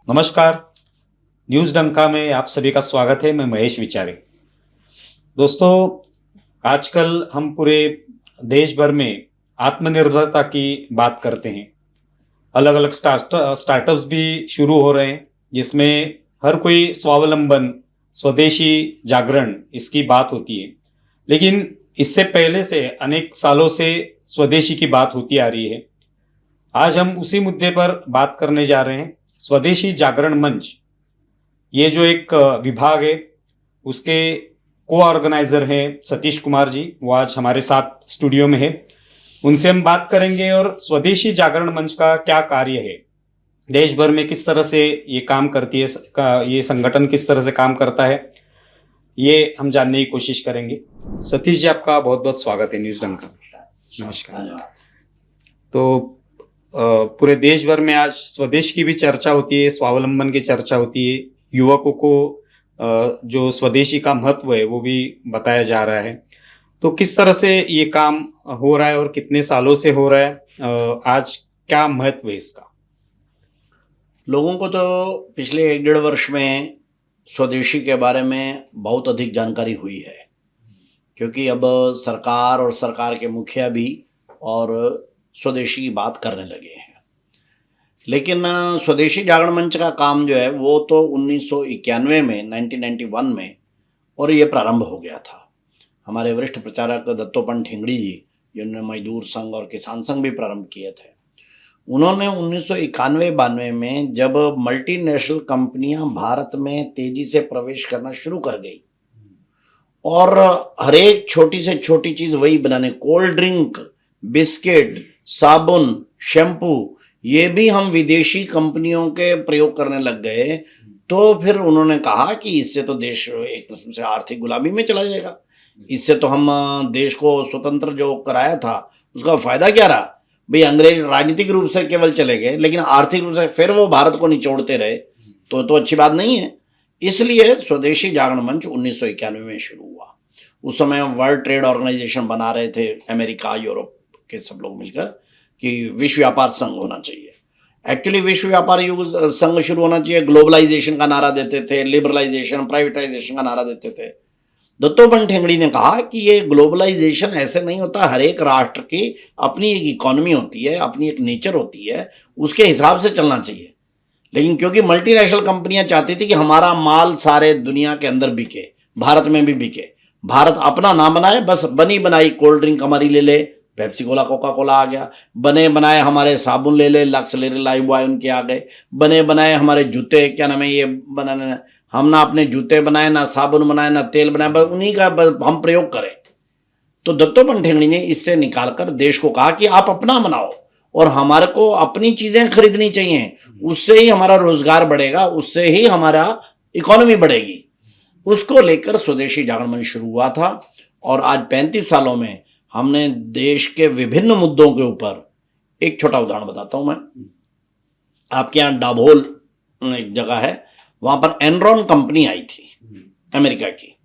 नमस्कार। न्यूज़ डंका में आप सभी का स्वागत है। मैं महेश विचारे। दोस्तों, आजकल हम पूरे देश भर में आत्मनिर्भरता की बात करते हैं। अलग अलग स्टार्टअप्स भी शुरू हो रहे हैं जिसमें हर कोई स्वावलंबन, स्वदेशी जागरण इसकी बात होती है। लेकिन इससे पहले से अनेक सालों से स्वदेशी की बात होती आ रही है। आज हम उसी मुद्दे पर बात करने जा रहे हैं। स्वदेशी जागरण मंच, ये जो एक विभाग है, उसके को ऑर्गेनाइजर हैं सतीश कुमार जी। वो आज हमारे साथ स्टूडियो में है। उनसे हम बात करेंगे और स्वदेशी जागरण मंच का क्या कार्य है, देश भर में किस तरह से ये काम करती है, ये संगठन किस तरह से काम करता है, ये हम जानने की कोशिश करेंगे। सतीश जी, आपका बहुत बहुत स्वागत है न्यूज़ डंका। नमस्कार। तो पूरे देश भर में आज स्वदेश की भी चर्चा होती है, स्वावलंबन की चर्चा होती है। युवकों को जो स्वदेशी का महत्व है वो भी बताया जा रहा है। तो किस तरह से ये काम हो रहा है और कितने सालों से हो रहा है, आज क्या महत्व है इसका? लोगों को तो पिछले 1-1.5 वर्ष में स्वदेशी के बारे में बहुत अधिक जानकारी हुई है, क्योंकि अब सरकार और सरकार के मुखिया भी और स्वदेशी की बात करने लगे हैं। लेकिन स्वदेशी जागरण मंच का काम जो है वो तो 1991 में 1991 में और ये प्रारंभ हो गया था। हमारे वरिष्ठ प्रचारक दत्तोपंत ठेंगड़ी जी, जिन्होंने मजदूर संघ और किसान संघ भी प्रारंभ किए थे, उन्होंने 1991-92 में जब मल्टीनेशनल कंपनियां भारत में तेजी से प्रवेश करना शुरू कर गई और हर एक छोटी से छोटी चीज वही बनाने, कोल्ड ड्रिंक, बिस्किट, साबुन, शैम्पू, ये भी हम विदेशी कंपनियों के प्रयोग करने लग गए, तो फिर उन्होंने कहा कि इससे तो देश एक किस्म से आर्थिक गुलामी में चला जाएगा। इससे तो हम देश को स्वतंत्र जो कराया था उसका फायदा क्या रहा? भाई, अंग्रेज राजनीतिक रूप से केवल चले गए, लेकिन आर्थिक रूप से फिर वो भारत को निचोड़ते रहे, तो अच्छी बात नहीं है। इसलिए स्वदेशी जागरण मंच 1991 में शुरू हुआ। उस समय वर्ल्ड ट्रेड ऑर्गेनाइजेशन बना रहे थे, अमेरिका, यूरोप के सब लोग मिलकर, कि विश्व व्यापार संघ होना चाहिए। एक्चुअली विश्व व्यापार संघ शुरू होना चाहिए। ग्लोबलाइजेशन का नारा देते थे, लिबरलाइजेशन, प्राइवेटाइजेशन का नारा देते थे। दत्तोपंत ठेंगड़ी ने कहा कि ये ग्लोबलाइजेशन ऐसे नहीं होता, हर एक राष्ट्र की अपनी एक इकोनॉमी होती है, अपनी एक नेचर होती है, उसके हिसाब से चलना चाहिए। लेकिन क्योंकि मल्टीनेशनल कंपनियां चाहती थी कि हमारा माल सारे दुनिया के अंदर बिके, भारत में भी बिके, भारत अपना ना बनाए, बस बनी बनाई कोल्ड ड्रिंक हमारी ले ले, पेप्सी कोला, कोका कोला आ गया, बने बनाए हमारे साबुन ले ले, लक्स ले ले, लाइफ बॉय उनके आ गए, बने बनाए हमारे जूते, क्या नाम है ये बनाने, हम ना अपने जूते बनाए, ना साबुन बनाए, ना तेल बनाए, बस उन्हीं का हम प्रयोग करें। तो दत्तोपंत ठेंगड़ी ने इससे निकालकर देश को कहा कि आप अपना बनाओ और हमारे को अपनी चीजें खरीदनी चाहिए, उससे ही हमारा रोजगार बढ़ेगा, उससे ही हमारा इकोनॉमी बढ़ेगी। उसको लेकर स्वदेशी जागरण मंच शुरू हुआ था और आज 35 सालों में हमने देश के विभिन्न मुद्दों के ऊपर, एक छोटा उदाहरण बताता हूं मैं। आपके यहाँ डाभोल एक जगह है, वहां पर एनरॉन कंपनी आई थी अमेरिका की।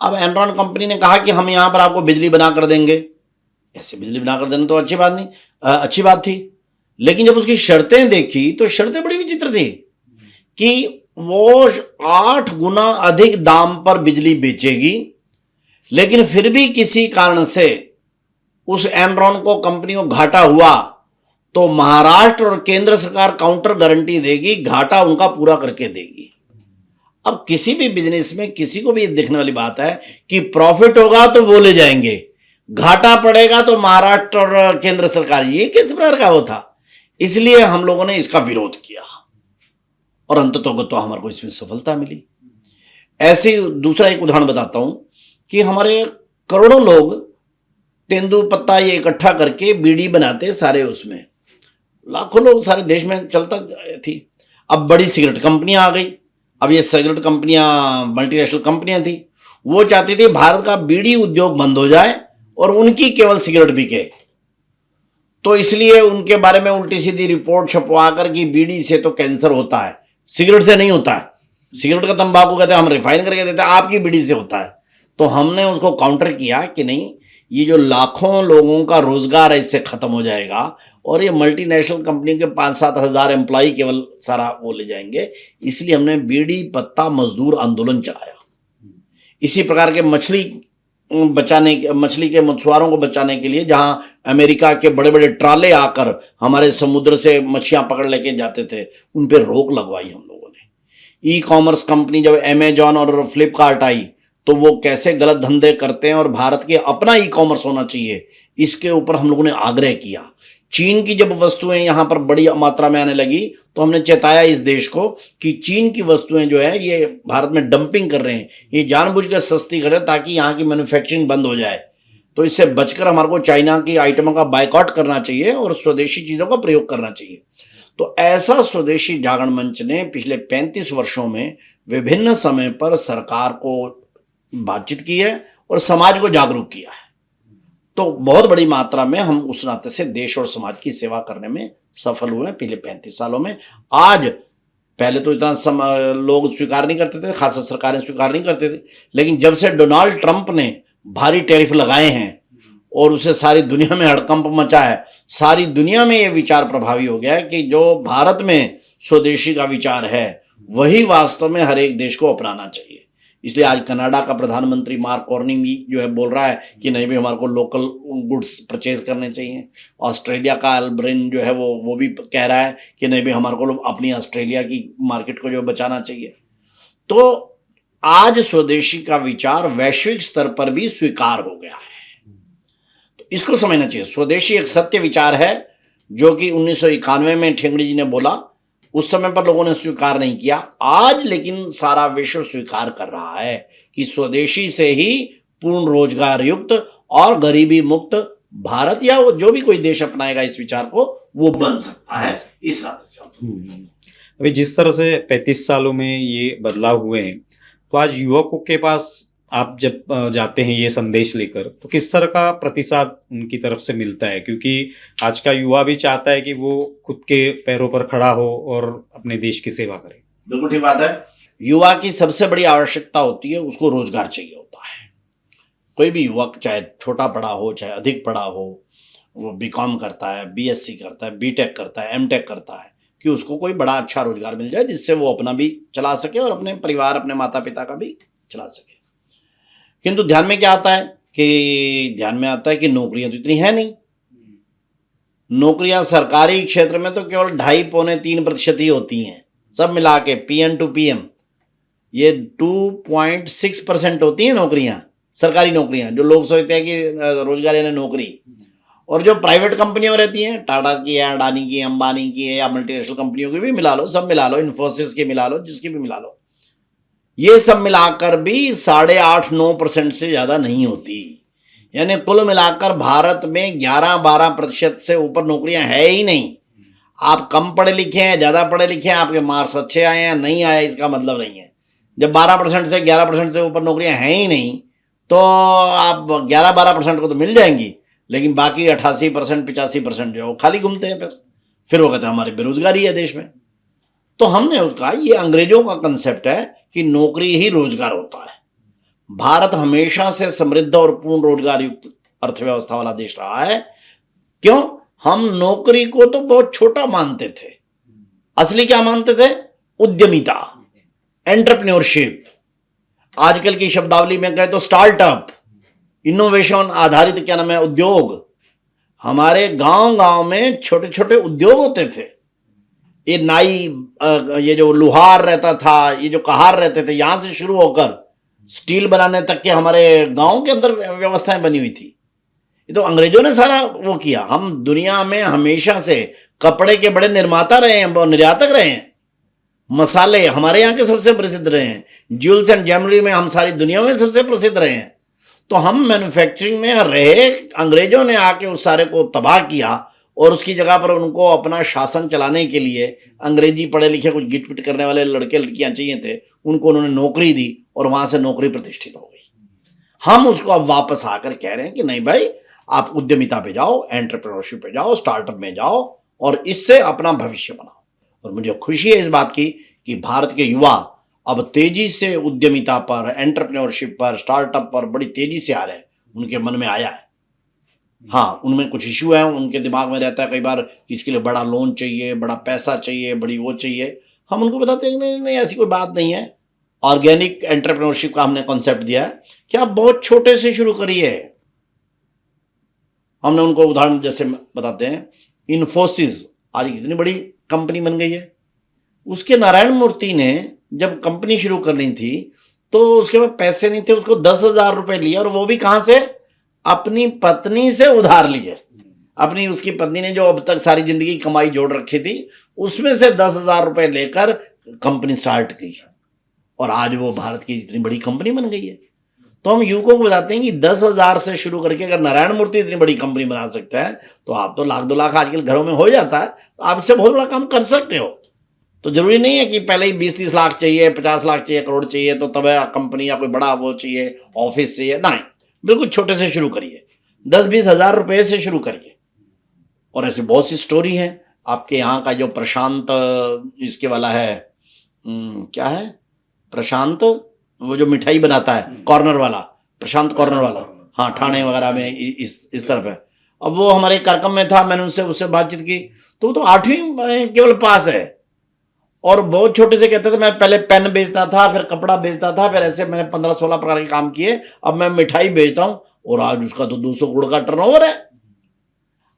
अब एनरॉन कंपनी ने कहा कि हम यहां पर आपको बिजली बना कर देंगे। ऐसे बिजली बना कर देना तो अच्छी बात नहीं, अच्छी बात थी। लेकिन जब उसकी शर्तें देखी तो शर्तें बड़ी विचित्र थी कि वो 8 गुना अधिक दाम पर बिजली बेचेगी, लेकिन फिर भी किसी कारण से उस एनरॉन को कंपनी को घाटा हुआ तो महाराष्ट्र और केंद्र सरकार काउंटर गारंटी देगी, घाटा उनका पूरा करके देगी। अब किसी भी बिजनेस में किसी को भी देखने वाली बात है कि प्रॉफिट होगा तो वो ले जाएंगे, घाटा पड़ेगा तो महाराष्ट्र और केंद्र सरकार, ये किस प्रकार का वो था। इसलिए हम लोगों ने इसका विरोध किया और अंततः तो हमारे को इसमें सफलता मिली। ऐसे दूसरा एक उदाहरण बताता हूं कि हमारे करोड़ों लोग तेंदुपत्ता ये इकट्ठा करके बीड़ी बनाते, सारे उसमें लाखों लोग सारे देश में चलता थी। अब बड़ी सिगरेट कंपनियां आ गई। अब ये सिगरेट कंपनियां मल्टीनेशनल कंपनियां थी, वो चाहती थी भारत का बीड़ी उद्योग बंद हो जाए और उनकी केवल सिगरेट बिके। तो इसलिए उनके बारे में उल्टी सीधी रिपोर्ट छपवा कर कि बीड़ी से तो कैंसर होता है, सिगरेट से नहीं होता है। सिगरेट का तंबाकू कहते हैं हम रिफाइन करके देते हैं, आपकी बीड़ी से होता है। तो हमने उसको काउंटर किया कि नहीं, ये जो लाखों लोगों का रोजगार है इससे खत्म हो जाएगा और ये मल्टीनेशनल कंपनी के 5-7 हज़ार एम्प्लॉय केवल सारा वो ले जाएंगे। इसलिए हमने बीड़ी पत्ता मजदूर आंदोलन चलाया। इसी प्रकार के मछली के मछुआरों को बचाने के लिए जहां अमेरिका के बड़े बड़े ट्राले आकर हमारे समुद्र से मछलियां पकड़ लेके जाते थे, उन पे रोक लगवाई हम लोगों ने। ई कॉमर्स कंपनी जब अमेजॉन और फ्लिपकार्ट आई तो वो कैसे गलत धंधे करते हैं और भारत के अपना ई कॉमर्स होना चाहिए, इसके ऊपर हम लोगों ने आग्रह किया। चीन की जब वस्तुएं यहां पर बड़ी मात्रा में आने लगी तो हमने चेताया इस देश को कि चीन की वस्तुएं जो है ये भारत में डंपिंग कर रहे हैं, ये जानबूझकर सस्ती कर रहे हैं ताकि यहाँ की मैन्युफैक्चरिंग बंद हो जाए। तो इससे बचकर हमारे को चाइना की आइटमों का बायकॉट करना चाहिए और स्वदेशी चीजों का प्रयोग करना चाहिए। तो ऐसा स्वदेशी जागरण मंच ने पिछले 35 वर्षों में विभिन्न समय पर सरकार को बातचीत की है और समाज को जागरूक किया है। तो बहुत बड़ी मात्रा में हम उस नाते से देश और समाज की सेवा करने में सफल हुए हैं पिछले 35 सालों में। आज पहले तो इतना लोग स्वीकार नहीं करते थे, खासकर सरकारें स्वीकार नहीं करते थे, लेकिन जब से डोनाल्ड ट्रंप ने भारी टैरिफ लगाए हैं और उसे सारी दुनिया में हड़कंप मचा है, सारी दुनिया में ये विचार प्रभावी हो गया है कि जो भारत में स्वदेशी का विचार है वही वास्तव में हर एक देश को अपनाना चाहिए। इसलिए आज कनाडा का प्रधानमंत्री मार्क कार्नी भी जो है बोल रहा है कि नहीं भाई हमारे को लोकल गुड्स परचेज करने चाहिए। ऑस्ट्रेलिया का अल्ब्रेन जो है वो भी कह रहा है कि नहीं भाई हमारे को अपनी ऑस्ट्रेलिया की मार्केट को जो बचाना चाहिए। तो आज स्वदेशी का विचार वैश्विक स्तर पर भी स्वीकार हो गया है। तो इसको समझना चाहिए। स्वदेशी एक सत्य विचार है जो कि 1991 में ठेंगड़ी जी ने बोला, उस समय पर लोगों ने स्वीकार नहीं किया। आज लेकिन सारा विश्व स्वीकार कर रहा है कि स्वदेशी से ही पूर्ण रोजगार युक्त और गरीबी मुक्त भारत या जो भी कोई देश अपनाएगा इस विचार को वो बन सकता है। इस नाते से अभी जिस तरह से 35 सालों में ये बदलाव हुए हैं, तो आज युवकों के पास आप जब जाते हैं ये संदेश लेकर तो किस तरह का प्रतिसाद उनकी तरफ से मिलता है? क्योंकि आज का युवा भी चाहता है कि वो खुद के पैरों पर खड़ा हो और अपने देश की सेवा करे। बिल्कुल ठीक बात है। युवा की सबसे बड़ी आवश्यकता होती है, उसको रोजगार चाहिए होता है। कोई भी युवक चाहे छोटा पढ़ा हो चाहे अधिक पढ़ा हो, वो बीकॉम करता है, बीएससी करता है, बीटेक करता है, एमटेक करता है, कि उसको कोई बड़ा अच्छा रोजगार मिल जाए जिससे वो अपना भी चला सके और अपने परिवार अपने माता पिता का भी चला सके। किंतु ध्यान में क्या आता है कि नौकरियां तो इतनी है नहीं। नौकरियां सरकारी क्षेत्र में तो केवल 2.5-3% ही होती हैं, सब मिला के पीएम टू पीएम ये 2.6% होती हैं नौकरियां, सरकारी नौकरियां जो लोग सोचते हैं कि रोजगार यानी नौकरी। और जो प्राइवेट कंपनियां रहती हैं, टाटा की है, अडानी की है, अंबानी की है या मल्टीनेशनल कंपनियों की भी मिला लो, सब मिला लो, इन्फोसिस की मिला लो, जिसकी भी मिला लो, ये सब मिलाकर भी 8.5-9% से ज्यादा नहीं होती। यानी कुल मिलाकर भारत में 11-12% से ऊपर नौकरियां है ही नहीं। आप कम पढ़े लिखे हैं, ज्यादा पढ़े लिखे हैं, आपके मार्क्स अच्छे आए हैं, नहीं आए, इसका मतलब नहीं है। जब 12% से 11% से ऊपर नौकरियां हैं ही नहीं तो आप 11-12% को तो मिल जाएंगी, लेकिन बाकी 88% 85% जो खाली घूमते हैं। फिर वो कहते हैं हमारी बेरोजगारी है देश में। तो हमने उसका, ये अंग्रेजों का कंसेप्ट है कि नौकरी ही रोजगार होता है। भारत हमेशा से समृद्ध और पूर्ण रोजगार युक्त अर्थव्यवस्था वाला देश रहा है। क्यों? हम नौकरी को तो बहुत छोटा मानते थे, असली क्या मानते थे? उद्यमिता, एंटरप्रेन्योरशिप। आजकल की शब्दावली में कहे तो स्टार्टअप, इनोवेशन आधारित क्या नाम है, उद्योग। हमारे गांव गांव में छोटे छोटे उद्योग होते थे। ये नाई, ये जो लोहार रहता था, ये जो कहार रहते थे, यहां से शुरू होकर स्टील बनाने तक के हमारे गांव के अंदर व्यवस्थाएं बनी हुई थी। ये तो अंग्रेजों ने सारा वो किया। हम दुनिया में हमेशा से कपड़े के बड़े निर्माता रहे हैं और निर्यातक रहे हैं। मसाले हमारे यहाँ के सबसे प्रसिद्ध रहे हैं। ज्वेल्स एंड ज्वेलरी में हम सारी दुनिया में सबसे प्रसिद्ध रहे हैं। तो हम मैन्युफैक्चरिंग में रहे, अंग्रेजों ने आके उस सारे को तबाह किया और उसकी जगह पर उनको अपना शासन चलाने के लिए अंग्रेजी पढ़े लिखे कुछ गिट पिट करने वाले लड़के लड़कियां चाहिए थे, उनको उन्होंने नौकरी दी और वहां से नौकरी प्रतिष्ठित हो गई। हम उसको अब वापस आकर कह रहे हैं कि नहीं भाई, आप उद्यमिता पे जाओ, एंटरप्रेन्योरशिप पे जाओ, स्टार्टअप में जाओ और इससे अपना भविष्य बनाओ। और मुझे खुशी है इस बात की कि भारत के युवा अब तेजी से उद्यमिता पर, एंटरप्रेन्योरशिप पर, स्टार्टअप पर बड़ी तेजी से आ रहे हैं। उनके मन में आया है हाँ, उनमें कुछ इश्यू है, उनके दिमाग में रहता है कई बार कि इसके लिए बड़ा लोन चाहिए, बड़ा पैसा चाहिए, बड़ी वो चाहिए। हम उनको बताते हैं नहीं नहीं, ऐसी कोई बात नहीं है। ऑर्गेनिक एंटरप्रेन्योरशिप का हमने कॉन्सेप्ट दिया है कि आप बहुत छोटे से शुरू करिए। हमने उनको उदाहरण जैसे बताते हैं, इन्फोसिस आज कितनी बड़ी कंपनी बन गई है। उसके नारायण मूर्ति ने जब कंपनी शुरू करनी थी तो उसके पास पैसे नहीं थे, उसको 10,000 रुपए लिए, और वो भी कहां से? अपनी पत्नी से उधार लिए। अपनी उसकी पत्नी ने जो अब तक सारी जिंदगी कमाई जोड़ रखी थी उसमें से 10,000 रुपए लेकर कंपनी स्टार्ट की, और आज वो भारत की इतनी बड़ी कंपनी बन गई है। तो हम युवकों को बताते हैं कि 10,000 से शुरू करके अगर नारायण मूर्ति इतनी बड़ी कंपनी बना सकता है तो आप तो लाख 2 लाख आजकल घरों में हो जाता है, तो आप इससे बहुत बड़ा काम कर सकते हो। तो जरूरी नहीं है कि पहले ही 20-30 लाख चाहिए, 50 लाख चाहिए, करोड़ चाहिए तो तब कंपनी या कोई बड़ा वो चाहिए, ऑफिस चाहिए। नहीं, बिल्कुल छोटे से शुरू करिए, 10-20 हजार रुपए से शुरू करिए। और ऐसे बहुत सी स्टोरी है। आपके यहाँ का जो प्रशांत इसके वाला है, क्या है प्रशांत, वो जो मिठाई बनाता है कॉर्नर वाला, प्रशांत कॉर्नर वाला, हाँ, ठाणे वगैरह में इस तरफ है। अब वो हमारे कार्यक्रम में था, मैंने उससे बातचीत की तो वो तो 8वीं केवल पास है, और बहुत छोटे से कहते थे मैं पहले पेन बेचता था, फिर कपड़ा बेचता था, फिर ऐसे मैंने 15-16 प्रकार के काम किए, अब मैं मिठाई बेचता हूं, और आज उसका तो 200 करोड़ का टर्नओवर है।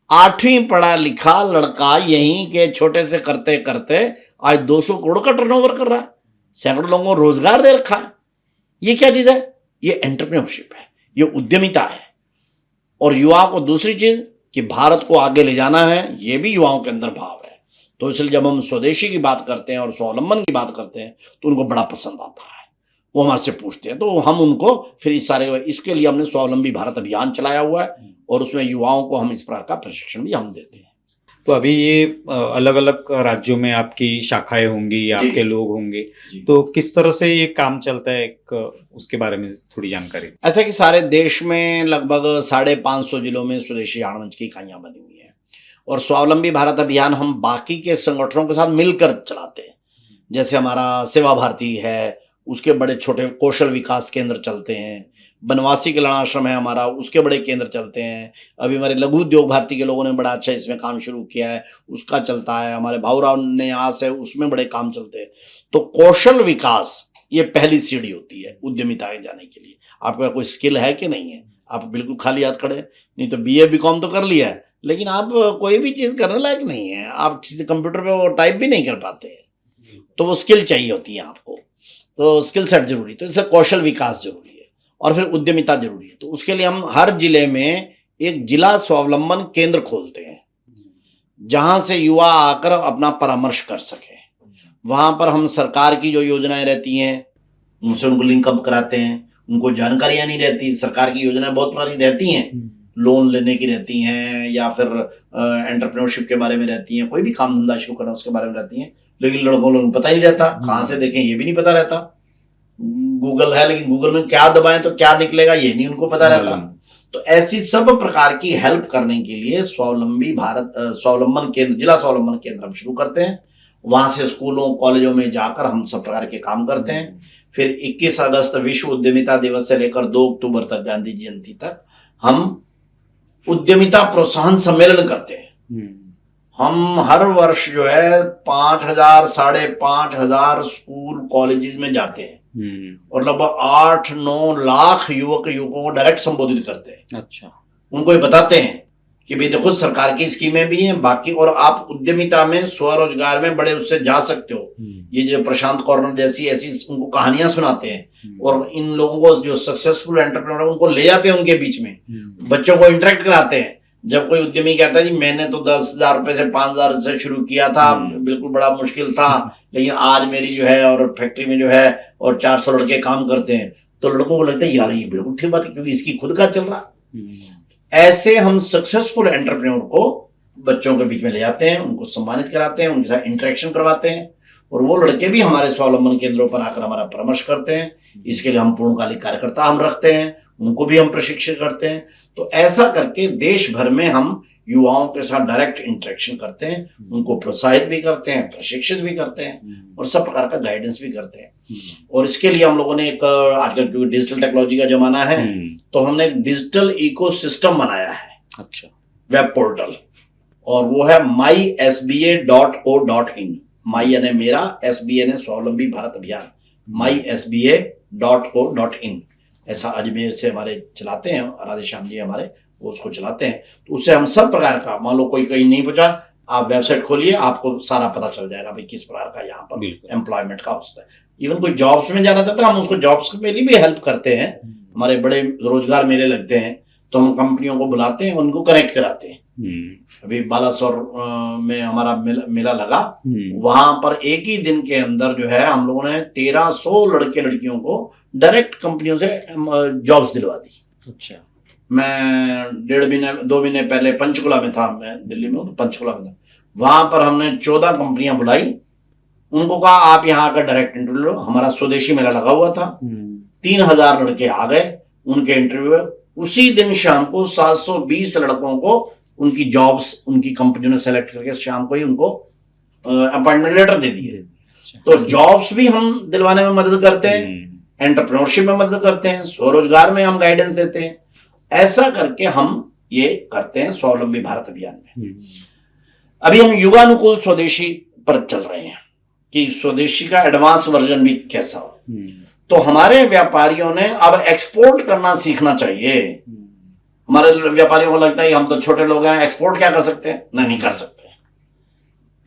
8वीं पढ़ा लिखा लड़का यहीं के छोटे से करते करते आज 200 करोड़ का टर्नओवर कर रहा है, सैकड़ों लोगों को रोजगार दे रखा है। ये क्या चीज है? ये एंटरप्रेन्योरशिप है, ये उद्यमिता है। और युवाओं को दूसरी चीज कि भारत को आगे ले जाना है, ये भी युवाओं के अंदर भाव है। तो इसलिए जब हम स्वदेशी की बात करते हैं और स्वावलंबन की बात करते हैं तो उनको बड़ा पसंद आता है, वो हमारे से पूछते हैं, तो हम उनको फिर इसके लिए हमने स्वावलंबी भारत अभियान चलाया हुआ है, और उसमें युवाओं को हम इस प्रकार का प्रशिक्षण भी हम देते हैं। तो अभी ये अलग अलग राज्यों में आपकी शाखाएं होंगी, आपके लोग होंगे, तो किस तरह से ये काम चलता है, उसके बारे में थोड़ी जानकारी। ऐसा कि सारे देश में लगभग 550 जिलों में स्वदेशी आड़मंच की इकाइयां बनी हुई हैं, और स्वावलंबी भारत अभियान हम बाकी के संगठनों के साथ मिलकर चलाते हैं। जैसे हमारा सेवा भारती है, उसके बड़े छोटे कौशल विकास केंद्र चलते हैं, बनवासी कल्याण आश्रम है हमारा, उसके बड़े केंद्र चलते हैं। अभी हमारे लघु उद्योग भारती के लोगों ने बड़ा अच्छा इसमें काम शुरू किया है, उसका चलता है। हमारे भाऊराव न्यास है, उसमें बड़े काम चलते हैं। तो कौशल विकास ये पहली सीढ़ी होती है उद्यमिता में जाने के लिए। आपका कोई स्किल है कि नहीं है, आप बिल्कुल खाली हाथ खड़े, नहीं तो BA BCom तो कर लिया है, लेकिन आप कोई भी चीज करने लायक नहीं है, आप किसी कंप्यूटर पे वो टाइप भी नहीं कर पाते हैं, तो वो स्किल चाहिए होती है आपको, तो स्किल सेट जरूरी। तो इसलिए कौशल विकास जरूरी है, और फिर उद्यमिता जरूरी है। तो उसके लिए हम हर जिले में एक जिला स्वावलंबन केंद्र खोलते हैं, जहां से युवा आकर अपना परामर्श कर सके। वहां पर हम सरकार की जो योजनाएं रहती हैं उनसे उनको लिंकअप कराते हैं। उनको जानकारियां नहीं रहती, सरकार की योजनाएं बहुत सारी रहती हैं, लोन लेने की रहती हैं, या फिर एंटरप्रेन्योरशिप के बारे में रहती हैं, कोई भी काम धंधा शुरू करना उसके बारे में रहती हैं, लेकिन लड़कों को पता ही नहीं रहता, कहाँ से देखें ये भी नहीं पता रहता। गूगल है, लेकिन गूगल में क्या दबाएं तो क्या निकलेगा ये नहीं उनको पता रहता। तो ऐसी सब प्रकार की हेल्प करने के लिए स्वावलंबन केंद्र, जिला स्वावलंबन केंद्र हम शुरू करते हैं। वहां से स्कूलों कॉलेजों में जाकर हम सब प्रकार के काम करते हैं। फिर 21 अगस्त विश्व उद्यमिता दिवस से लेकर 2 अक्टूबर तक गांधी जयंती तक हम उद्यमिता प्रोत्साहन सम्मेलन करते हैं। हम हर वर्ष जो है 5,000 5,500 स्कूल कॉलेजेस में जाते हैं, और लगभग 8-9 लाख युवकों को डायरेक्ट संबोधित करते हैं। अच्छा, उनको ये बताते हैं कि भाई देखो सरकार की स्कीमें भी हैं बाकी, और आप उद्यमिता में स्वरोजगार में बड़े उससे जा सकते हो। ये जो प्रशांत कॉर्नर जैसी ऐसी उनको कहानियां सुनाते हैं, और इन लोगों को जो सक्सेसफुल एंटरप्रेन्योर उनको ले जाते हैं उनके बीच में, बच्चों को इंटरेक्ट कराते हैं। जब कोई उद्यमी कहता है जी मैंने तो 10,000 रुपए से 5,000 से शुरू किया था, बिल्कुल बड़ा मुश्किल था, लेकिन आज मेरी जो है और फैक्ट्री में जो है और 400 लड़के काम करते हैं, तो लड़कों को लगता है यार ये बिल्कुल ठीक बात है, क्योंकि इसकी खुद का चल रहा। ऐसे हम सक्सेसफुल एंटरप्रेन्योर को बच्चों के बीच में ले जाते हैं, उनको सम्मानित कराते हैं, उनके साथ इंटरेक्शन करवाते हैं, और वो लड़के भी हमारे स्वावलंबन केंद्रों पर आकर हमारा परामर्श करते हैं। इसके लिए हम पूर्णकालिक कार्यकर्ता हम रखते हैं, उनको भी हम प्रशिक्षित करते हैं। तो ऐसा करके देश भर में हम युवाओं के साथ डायरेक्ट इंटरेक्शन करते हैं, उनको प्रोत्साहित भी करते हैं, प्रशिक्षित भी करते हैं, और सब प्रकार का गाइडेंस भी करते हैं। और इसके लिए हम लोगों ने एक, आजकल क्योंकि डिजिटल टेक्नोलॉजी का जमाना है, तो हमने एक डिजिटल इकोसिस्टम बनाया है। अच्छा। वेब पोर्टल, और वो है mysba.co.in। माई यानी मेरा, SBA यानी स्वावलंबी भारत अभियान, mysba.co.in। ऐसा अजमेर से हमारे चलाते हैं, राधे श्याम जी हमारे, वो उसको चलाते हैं। तो उससे हम सब प्रकार का, मान लो कोई कहीं नहीं पहुंचा, आप वेबसाइट खोलिए, आपको सारा पता चल जाएगा भाई किस प्रकार का यहाँ पर एम्प्लॉयमेंट का होता है। इवन कोई जॉब्स में जाना चाहता है, हम उसको जॉब्स के लिए भी हेल्प करते हैं। हमारे बड़े रोजगार मेले लगते हैं, तो हम कंपनियों को बुलाते हैं, उनको कनेक्ट कराते हैं। अभी बालासोर में हमारा मेला लगा, वहां पर एक ही दिन के अंदर जो है हम लोगों ने 1300 लड़के लड़कियों को डायरेक्ट कंपनियों से जॉब्स दिलवा दी। अच्छा। मैं 2 महीने पहले पंचकुला में था, मैं दिल्ली में हूँ तो पंचकुला में था, वहां पर हमने 14 कंपनियां बुलाई, उनको कहा आप यहाँ आकर डायरेक्ट इंटरव्यू लो। हमारा स्वदेशी मेला लगा हुआ था, 3000 लड़के आ गए, उनके इंटरव्यू। उसी दिन शाम को 720 लड़कों को उनकी जॉब्स उनकी कंपनियों ने सेलेक्ट करके शाम को ही उनको अपॉइंटमेंट लेटर दे दिए। तो जॉब्स भी हम दिलवाने में मदद करते हैं, एंटरप्रेन्योरशिप में मदद करते हैं, स्वरोजगार में हम गाइडेंस देते हैं। ऐसा करके हम ये करते हैं स्वावलंबी भारत अभियान में। अभी हम युगानुकूल स्वदेशी पर चल रहे हैं कि स्वदेशी का एडवांस वर्जन भी कैसा हो। तो हमारे व्यापारियों ने अब एक्सपोर्ट करना सीखना चाहिए। हमारे व्यापारियों को लगता है हम तो छोटे लोग हैं, एक्सपोर्ट क्या कर सकते हैं? नहीं कर सकते।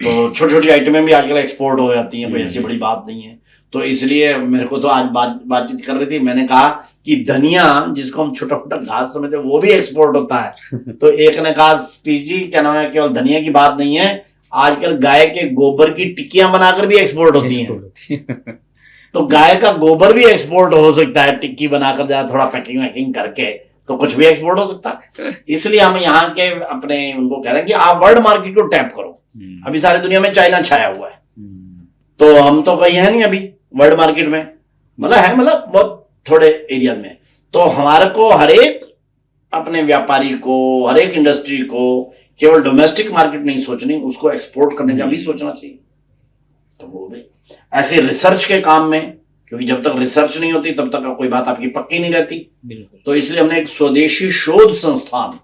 तो छोटी छोटी आइटमें भी आजकल एक्सपोर्ट हो जाती हैं, कोई ऐसी बड़ी बात नहीं है। तो इसलिए मेरे को तो आज बातचीत कर रही थी, मैंने कहा कि धनिया जिसको हम छोटा छोटा घास समझते हैं वो भी एक्सपोर्ट होता है। तो एक ने कहा जी क्या नाम है, केवल धनिया की बात नहीं है, आजकल गाय के गोबर की टिक्कियां बनाकर भी एक्सपोर्ट होती हैं। तो गाय का गोबर भी एक्सपोर्ट हो सकता है, टिक्की बनाकर जाए थोड़ा पैकिंग वैकिंग करके, तो कुछ भी एक्सपोर्ट हो सकता है। इसलिए हम यहाँ के अपने उनको कह रहे हैं कि आप वर्ल्ड मार्केट को टैप करो। अभी सारी दुनिया में चाइना छाया हुआ है, तो हम तो कहीं है नहीं अभी वर्ल्ड मार्केट में, मतलब बहुत थोड़े एरिया में। तो हमारे को हर एक अपने व्यापारी को, हर एक इंडस्ट्री को केवल डोमेस्टिक मार्केट नहीं सोचनी, उसको एक्सपोर्ट करने का भी सोचना चाहिए। तो वो भी ऐसे रिसर्च के काम में, क्योंकि जब तक रिसर्च नहीं होती तब तक कोई बात आपकी पक्की नहीं रहती। तो इसलिए हमने एक स्वदेशी शोध संस्थान,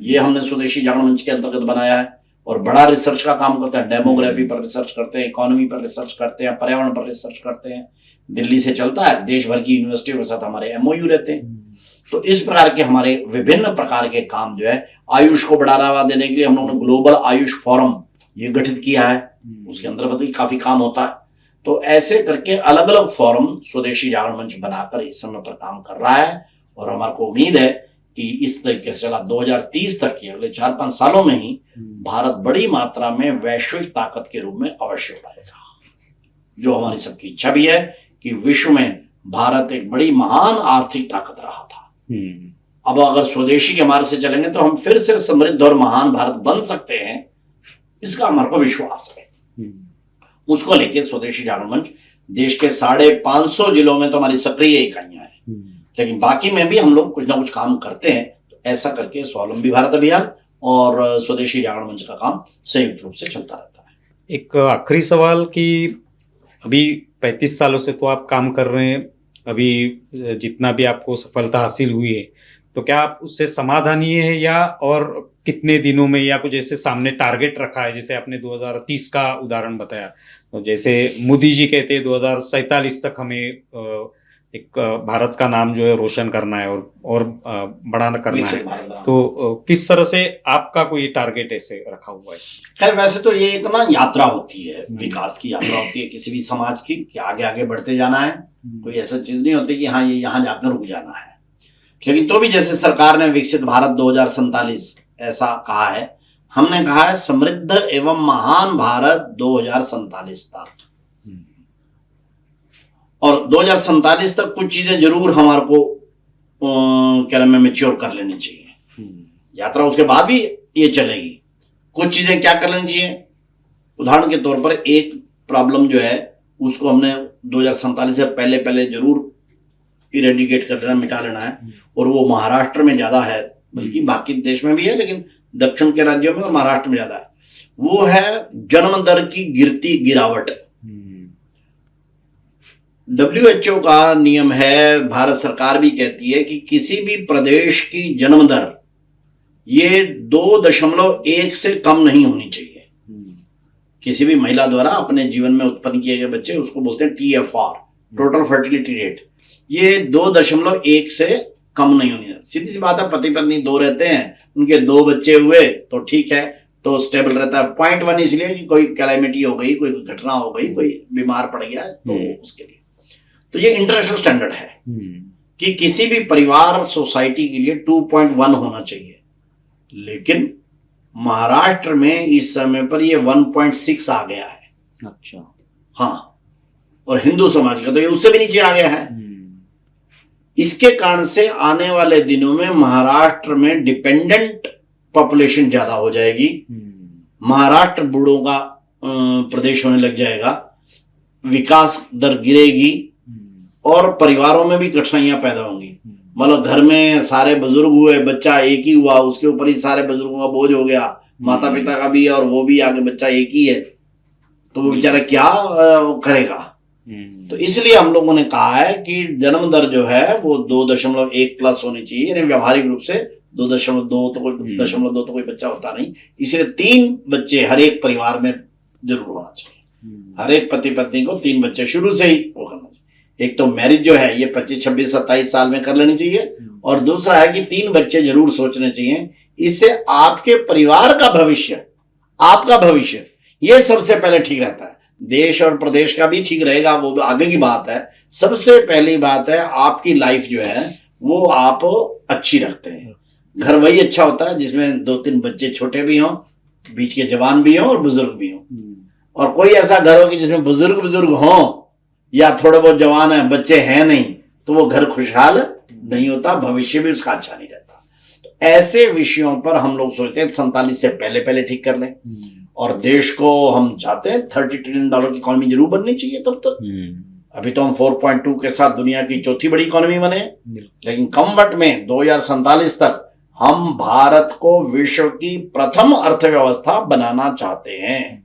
ये हमने स्वदेशी जागरण मंच के अंतर्गत बनाया है, और बड़ा रिसर्च का काम करते हैं। डेमोग्राफी पर रिसर्च करते हैं, इकोनॉमी पर रिसर्च करते हैं, पर्यावरण पर रिसर्च करते हैं। दिल्ली से चलता है, देश भर की यूनिवर्सिटियों के साथ हमारे MOU रहते हैं। तो इस प्रकार के हमारे विभिन्न प्रकार के काम जो है, आयुष को बढ़ावा देने के लिए हम लोगों ने ग्लोबल आयुष फोरम ये गठित किया है, उसके अंदर भी काफी काम होता है। तो ऐसे करके अलग अलग फोरम स्वदेशी जागरण मंच बनाकर इस समय पर काम कर रहा है, और हमारे को उम्मीद है कि इस तरीके से 2030 तक, अगले 4-5 सालों में ही भारत बड़ी मात्रा में वैश्विक ताकत के रूप में अवश्य उठाएगा, जो हमारी सबकी इच्छा भी है कि विश्व में भारत एक बड़ी महान आर्थिक ताकत रहा था। अब अगर स्वदेशी के मार्ग से चलेंगे तो हम फिर से समृद्ध और महान भारत बन सकते हैं, इसका हमारे को विश्वास है। उसको लेके स्वदेशी जागरण मंच देश के 550 जिलों में तो हमारी सक्रिय इकाइयां हैं, लेकिन बाकी में भी हम लोग कुछ ना कुछ काम करते हैं। तो ऐसा करके स्वावलंबी भारत अभियान और स्वदेशी जागरण मंच का काम संयुक्त रूप से चलता रहता है। एक आखिरी सवाल कि अभी 35 सालों से तो आप काम कर रहे हैं, अभी जितना भी आपको सफलता हासिल हुई है, तो क्या आप उससे समाधानी है, या और कितने दिनों में, या कुछ ऐसे सामने टारगेट रखा है? जैसे आपने 2030 का उदाहरण बताया, तो जैसे मोदी जी कहते हैं 2047 तक हमें एक भारत का नाम जो है रोशन करना है और बढ़ाना करना है, तो किस तरह से आपका कोई टारगेट ऐसे रखा हुआ है? खैर वैसे तो ये एक ना यात्रा होती है, विकास की यात्रा होती है किसी भी समाज की, कि आगे आगे बढ़ते जाना है। कोई ऐसा चीज नहीं होती कि हाँ ये यहाँ जाकर रुक जाना है। लेकिन तो भी जैसे सरकार ने विकसित भारत 2047 ऐसा कहा है, हमने कहा है समृद्ध एवं महान भारत 2047 तक। और 2047 तक कुछ चीजें जरूर हमारे को क्या नाम है, मैच्योर कर लेनी चाहिए। यात्रा उसके बाद भी ये चलेगी, कुछ चीजें क्या कर लेनी चाहिए। उदाहरण के तौर पर एक प्रॉब्लम जो है उसको हमने 2047 से पहले जरूर इरेडिकेट कर देना, मिटा लेना है। और वो महाराष्ट्र में ज्यादा है, बल्कि बाकी देश में भी है, लेकिन दक्षिण के राज्यों में और महाराष्ट्र में ज्यादा है। वो है जन्म दर की गिरावट। WHO का नियम है, भारत सरकार भी कहती है कि किसी भी प्रदेश की जन्म दर ये 2.1 से कम नहीं होनी चाहिए। किसी भी महिला द्वारा अपने जीवन में उत्पन्न किए गए बच्चे, उसको बोलते हैं TFR, टोटल फर्टिलिटी रेट। ये 2.1 से कम नहीं होनी है। सीधी सी बात है, पति पत्नी दो रहते हैं, उनके 2 बच्चे हुए तो ठीक है, तो स्टेबल रहता है। 0.1 इसलिए कि कोई कैलेमिटी हो गई, कोई घटना हो गई, कोई बीमार पड़ गया तो उसके लिए। तो ये इंटरनेशनल स्टैंडर्ड है कि किसी भी परिवार सोसाइटी के लिए 2.1 होना चाहिए। लेकिन महाराष्ट्र में इस समय पर ये 1.6 आ गया है। अच्छा। हाँ, और हिंदू समाज का तो ये उससे भी नीचे आ गया है। इसके कारण से आने वाले दिनों में महाराष्ट्र में डिपेंडेंट पॉपुलेशन ज्यादा हो जाएगी। महाराष्ट्र बूढ़ों का प्रदेश होने लग जाएगा, विकास दर गिरेगी और परिवारों में भी कठिनाइयां पैदा होंगी। मतलब घर में सारे बुजुर्ग हुए, बच्चा एक ही हुआ, उसके ऊपर ही सारे बुजुर्गों का बोझ हो गया, माता पिता का भी और वो भी, आगे बच्चा एक ही है, तो वो बेचारा क्या करेगा। तो इसलिए हम लोगों ने कहा है कि जन्म दर जो है वो 2.1 प्लस होनी चाहिए, यानी व्यावहारिक रूप से 2.2 तो कोई 0.2 तो कोई बच्चा होता नहीं। इसलिए 3 बच्चे हर एक परिवार में जरूर होना चाहिए। हर एक पति पत्नी को 3 बच्चे शुरू से ही वो करना चाहिए। एक तो मैरिज जो है ये 25, 26, 27 साल में कर लेनी चाहिए, और दूसरा है कि 3 बच्चे जरूर सोचने चाहिए। इससे आपके परिवार का भविष्य, आपका भविष्य, ये सबसे पहले ठीक रहता है। देश और प्रदेश का भी ठीक रहेगा, वो आगे की बात है। सबसे पहली बात है आपकी लाइफ जो है वो आप अच्छी रखते हैं। घर वही अच्छा होता है जिसमें 2-3 बच्चे छोटे भी हों, बीच के जवान भी हों और बुजुर्ग भी हों। और कोई ऐसा घर हो कि जिसमें बुजुर्ग हों या थोड़े बहुत जवान है, बच्चे हैं नहीं, तो वो घर खुशहाल नहीं होता, भविष्य भी उसका अच्छा नहीं रहता। तो ऐसे विषयों पर हम लोग सोचते हैं 47 से पहले ठीक कर लें। और देश को हम चाहते हैं $30 ट्रिलियन की इकोनॉमी जरूर बननी चाहिए तब तक। अभी तो हम 4.2 के साथ दुनिया की 4थी बड़ी इकोनॉमी बने, लेकिन कम वक्त में 2047 तक हम भारत को विश्व की प्रथम अर्थव्यवस्था बनाना चाहते हैं।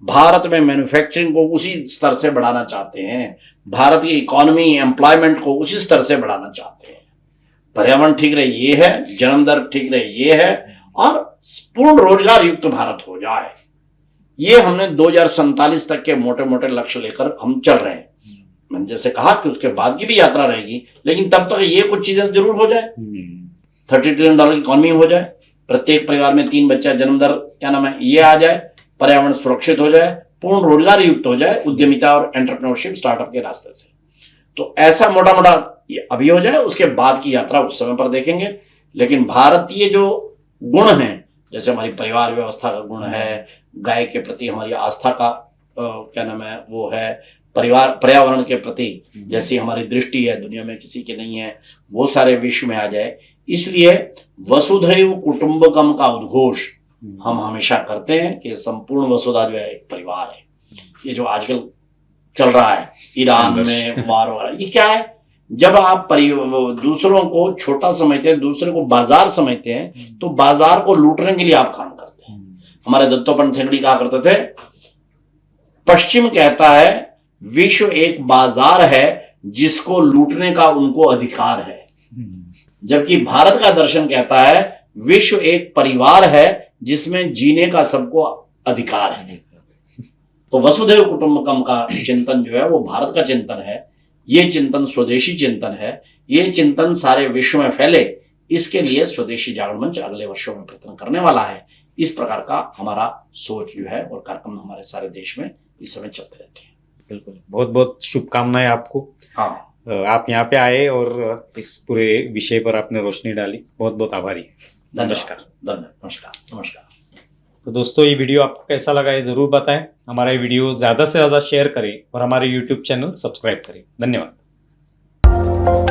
भारत में मैन्युफैक्चरिंग को उसी स्तर से बढ़ाना चाहते हैं। भारत की इकोनॉमी, एम्प्लॉयमेंट को उसी स्तर से बढ़ाना चाहते हैं। पर्यावरण ठीक रहे ये है, जन्म दर ठीक रहे ये है, और पूर्ण रोजगार युक्त भारत हो जाए, ये हमने 2047 तक के मोटे मोटे लक्ष्य लेकर हम चल रहे हैं। मैंने जैसे कहा कि उसके बाद की भी यात्रा रहेगी, लेकिन तब तक ये कुछ चीजें जरूर हो जाए। $30 ट्रिलियन की इकोनॉमी हो जाए, प्रत्येक परिवार में 3 बच्चा, जन्म दर क्या नाम है ये आ जाए, पर्यावरण सुरक्षित हो जाए, पूर्ण रोजगार युक्त हो जाए, उद्यमिता और एंटरप्रेन्योरशिप स्टार्टअप के रास्ते से। तो ऐसा मोटा मोटा अभी हो जाए, उसके बाद की यात्रा उस समय पर देखेंगे। लेकिन भारतीय जो गुण हैं, जैसे हमारी परिवार व्यवस्था का गुण है, गाय के प्रति हमारी आस्था का क्या नाम है वो है, पर्यावरण के प्रति जैसी हमारी दृष्टि है दुनिया में किसी की नहीं है, वो सारे विश्व में आ जाए। इसलिए वसुधैव कुटुंबकम का उद्घोष हम हमेशा करते हैं कि संपूर्ण वसुधा जो है एक परिवार है। ये जो आजकल चल रहा है ईरान में वार वगैरह, ये क्या है? जब आप दूसरों को छोटा समझते हैं, दूसरे को बाजार समझते हैं, तो बाजार को लूटने के लिए आप काम करते हैं। हमारे दत्तोपंत ठेंगड़ी कहा करते थे, पश्चिम कहता है विश्व एक बाजार है जिसको लूटने का उनको अधिकार है, जबकि भारत का दर्शन कहता है विश्व एक परिवार है जिसमें जीने का सबको अधिकार है। तो वसुधैव कुटुंबकम का चिंतन जो है वो भारत का चिंतन है। ये चिंतन स्वदेशी चिंतन है। ये चिंतन सारे विश्व में फैले, इसके लिए स्वदेशी जागरण मंच अगले वर्षों में प्रयत्न करने वाला है। इस प्रकार का हमारा सोच जो है और कार्यक्रम हमारे सारे देश में इस समय चलते रहते हैं। बिल्कुल, बहुत बहुत शुभकामनाएं आपको। हाँ, आप यहाँ पे आए और इस पूरे विषय पर आपने रोशनी डाली, बहुत बहुत आभारी। नमस्कार। नमस्कार। तो दोस्तों, ये वीडियो आपको कैसा लगा ये जरूर बताएं। हमारा ये वीडियो ज्यादा से ज्यादा शेयर करें और हमारे YouTube चैनल सब्सक्राइब करें। धन्यवाद।